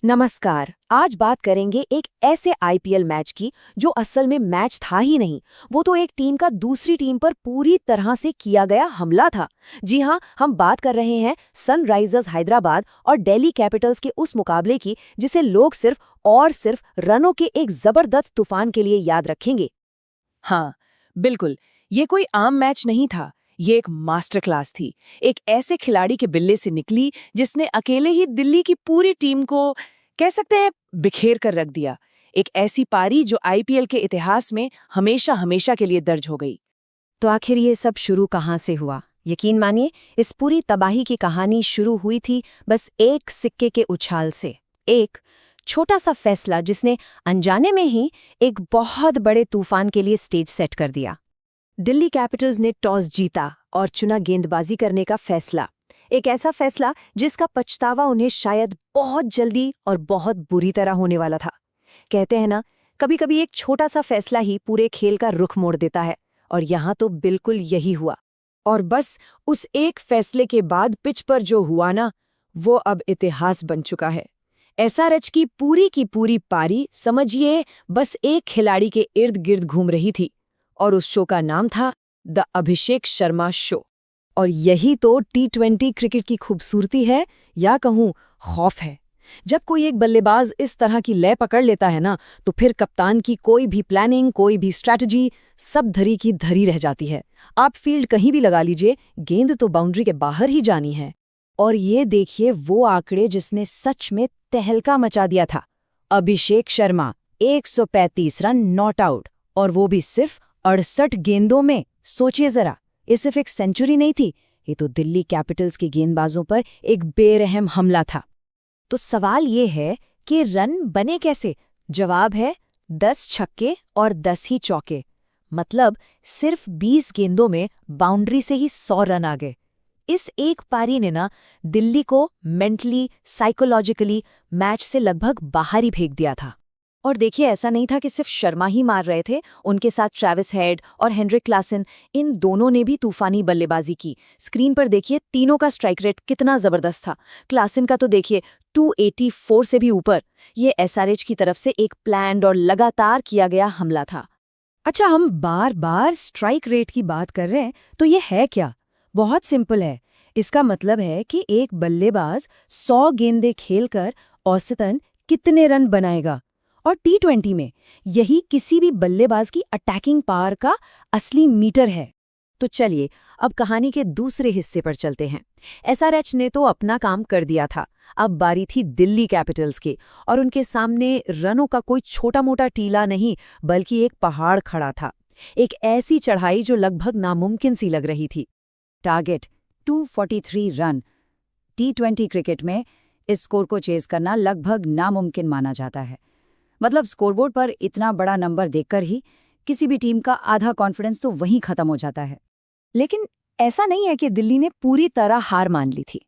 नमस्कार। आज बात करेंगे एक ऐसे आईपीएल मैच की जो असल में मैच था ही नहीं। वो तो एक टीम का दूसरी टीम पर पूरी तरह से किया गया हमला था। जी हाँ, हम बात कर रहे हैं सनराइजर्स हैदराबाद और दिल्ली कैपिटल्स के उस मुकाबले की जिसे लोग सिर्फ और सिर्फ रनों के एक जबरदस्त तूफान के लिए याद रखेंगे। हाँ, बिल्कुल। ये कोई आम मैच नहीं था। ये एक मास्टर क्लास थी। एक ऐसे खिलाड़ी के बिल्ले से निकली जिसने अकेले ही दिल्ली की पूरी टीम को कह सकते हैं बिखेर कर रख दिया। एक ऐसी पारी जो आईपीएल के इतिहास में हमेशा हमेशा के लिए दर्ज हो गई। तो आखिर ये सब शुरू कहाँ से हुआ? यकीन मानिए, इस पूरी तबाही की कहानी शुरू हुई थी बस एक सिक्के के उछाल से। एक छोटा सा फैसला जिसने अनजाने में ही एक बहुत बड़े तूफान के लिए स्टेज सेट कर दिया। दिल्ली कैपिटल्स ने टॉस जीता और चुना गेंदबाजी करने का फैसला। एक ऐसा फैसला जिसका पछतावा उन्हें शायद बहुत जल्दी और बहुत बुरी तरह होने वाला था। कहते हैं ना, कभी कभी एक छोटा सा फैसला ही पूरे खेल का रुख मोड़ देता है, और यहाँ तो बिल्कुल यही हुआ। और बस उस एक फैसले के बाद पिच पर जो हुआ ना, वो अब इतिहास बन चुका है। एसआरएच की पूरी पारी समझिए बस एक खिलाड़ी के इर्द गिर्द घूम रही थी, और उस शो का नाम था द अभिषेक शर्मा शो। और यही तो टी20 क्रिकेट की खूबसूरती है, या कहूँ खौफ है। जब कोई एक बल्लेबाज इस तरह की लय पकड़ लेता है ना, तो फिर कप्तान की कोई भी प्लानिंग, कोई भी स्ट्रैटेजी, सब धरी की धरी रह जाती है। आप फील्ड कहीं भी लगा लीजिए, गेंद तो बाउंड्री के बाहर ही जानी है। और ये देखिए वो आंकड़े जिसने सच में तहलका मचा दिया था। Abhishek Sharma 135 run not out, और वो भी सिर्फ 68 गेंदों में। सोचिए जरा, ये सिर्फ एक सेंचुरी नहीं थी, ये तो दिल्ली कैपिटल्स के गेंदबाजों पर एक बेरहम हमला था। तो सवाल ये है कि रन बने कैसे? जवाब है 10 छक्के और 10 ही चौके। मतलब सिर्फ 20 गेंदों में बाउंड्री से ही 100 रन आ गए। इस एक पारी ने ना दिल्ली को मेंटली, साइकोलॉजिकली मैच से लगभग बाहर ही फेंक दिया था। और देखिए, ऐसा नहीं था कि सिर्फ शर्मा ही मार रहे थे। उनके साथ ट्रेविस हेड और हेनरिक क्लासन, इन दोनों ने भी तूफानी बल्लेबाजी की। स्क्रीन पर देखिए तीनों का स्ट्राइक रेट कितना जबरदस्त था। क्लासन का तो देखिए 284 से भी ऊपर। ये एसआरएच की तरफ से एक प्लान्ड और लगातार किया गया हमला था। अच्छा, हम बार बार स्ट्राइक रेट की बात कर रहे हैं, तो ये है क्या? बहुत सिंपल है। इसका मतलब है कि एक बल्लेबाज 100 गेंदें खेलकर औसतन कितने रन बनाएगा। और टी20 में यही किसी भी बल्लेबाज की अटैकिंग पावर का असली मीटर है। तो चलिए अब कहानी के दूसरे हिस्से पर चलते हैं। एसआरएच ने तो अपना काम कर दिया था। अब बारी थी दिल्ली कैपिटल्स की, और उनके सामने रनों का कोई छोटा मोटा टीला नहीं, बल्कि एक पहाड़ खड़ा था। एक ऐसी चढ़ाई जो लगभग नामुमकिन सी लग रही थी। Target 243 run. टी20 क्रिकेट में इस स्कोर को चेज करना लगभग नामुमकिन माना जाता है। मतलब स्कोरबोर्ड पर इतना बड़ा नंबर देखकर ही किसी भी टीम का आधा कॉन्फिडेंस तो वहीं खत्म हो जाता है। लेकिन ऐसा नहीं है कि दिल्ली ने पूरी तरह हार मान ली थी।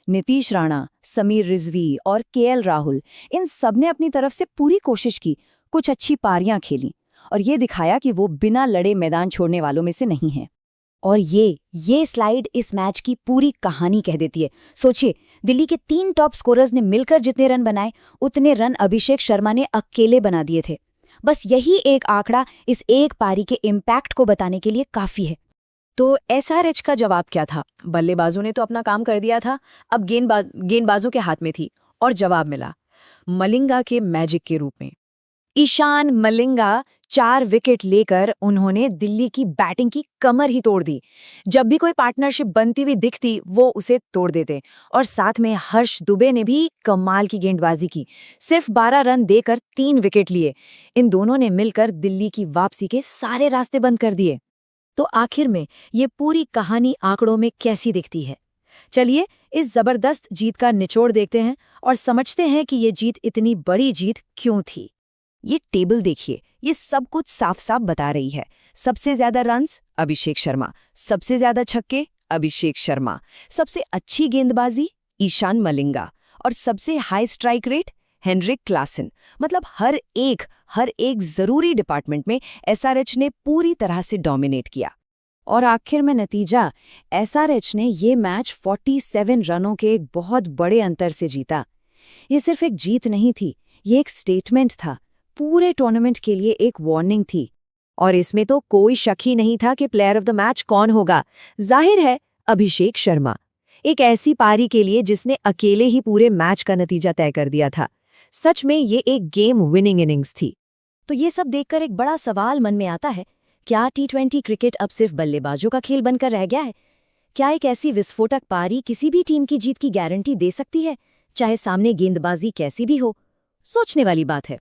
नीतीश राणा, समीर रिजवी और केएल राहुल, इन सब ने अपनी तरफ से पूरी कोशिश की, कुछ अच्छी पारियां खेली, और ये दिखाया कि वो बिना लड़े मैदान छोड़ने वालों में से नहीं हैं। और ये स्लाइड इस मैच की पूरी कहानी कह देती है। सोचिए, दिल्ली के 3 टॉप स्कोरर्स ने मिलकर जितने रन बनाए, उतने रन अभिषेक शर्मा ने अकेले बना दिए थे। बस यही एक आंकड़ा इस एक पारी के इम्पैक्ट को बताने के लिए काफी है। तो एसआरएच का जवाब क्या था? बल्लेबाजों ने तो अपना काम कर दिया था, अब गेंदबाजों के हाथ में थी, और जवाब मिला मलिंगा के मैजिक के रूप में। ईशान मलिंगा 4 विकेट लेकर उन्होंने दिल्ली की बैटिंग की कमर ही तोड़ दी। जब भी कोई पार्टनरशिप बनती हुई दिखती, वो उसे तोड़ देते। और साथ में हर्ष दुबे ने भी कमाल की गेंदबाजी की, सिर्फ 12 रन देकर 3 विकेट लिए। इन दोनों ने मिलकर दिल्ली की वापसी के सारे रास्ते बंद कर दिए। तो आखिर में ये पूरी कहानी आंकड़ों में कैसी दिखती है? चलिए इस जबरदस्त जीत का निचोड़ देखते हैं और समझते हैं कि ये जीत इतनी बड़ी जीत क्यों थी। ये टेबल देखिए, ये सब कुछ साफ साफ बता रही है। सबसे ज्यादा रन्स अभिषेक शर्मा, सबसे ज्यादा छक्के अभिषेक शर्मा, सबसे अच्छी गेंदबाजी ईशान मलिंगा, और सबसे high strike rate Heinrich Klaasen. मतलब हर एक जरूरी डिपार्टमेंट में एसआरएच ने पूरी तरह से डोमिनेट किया। और आखिर में नतीजा, एसआरएच ने ये मैच 47 रनों के एक बहुत बड़े अंतर से जीता। ये सिर्फ एक जीत नहीं थी, ये एक स्टेटमेंट था, पूरे टूर्नामेंट के लिए एक वार्निंग थी। और इसमें तो कोई शक ही नहीं था कि प्लेयर ऑफ द मैच कौन होगा। जाहिर है, अभिषेक शर्मा। एक ऐसी पारी के लिए जिसने अकेले ही पूरे मैच का नतीजा तय कर दिया था। सच में ये एक गेम विनिंग इनिंग्स थी। तो ये सब देखकर एक बड़ा सवाल मन में आता है, क्या टी20 क्रिकेट अब सिर्फ बल्लेबाजों का खेल बनकर रह गया है? क्या एक ऐसी विस्फोटक पारी किसी भी टीम की जीत की गारंटी दे सकती है, चाहे सामने गेंदबाजी कैसी भी हो? सोचने वाली बात है।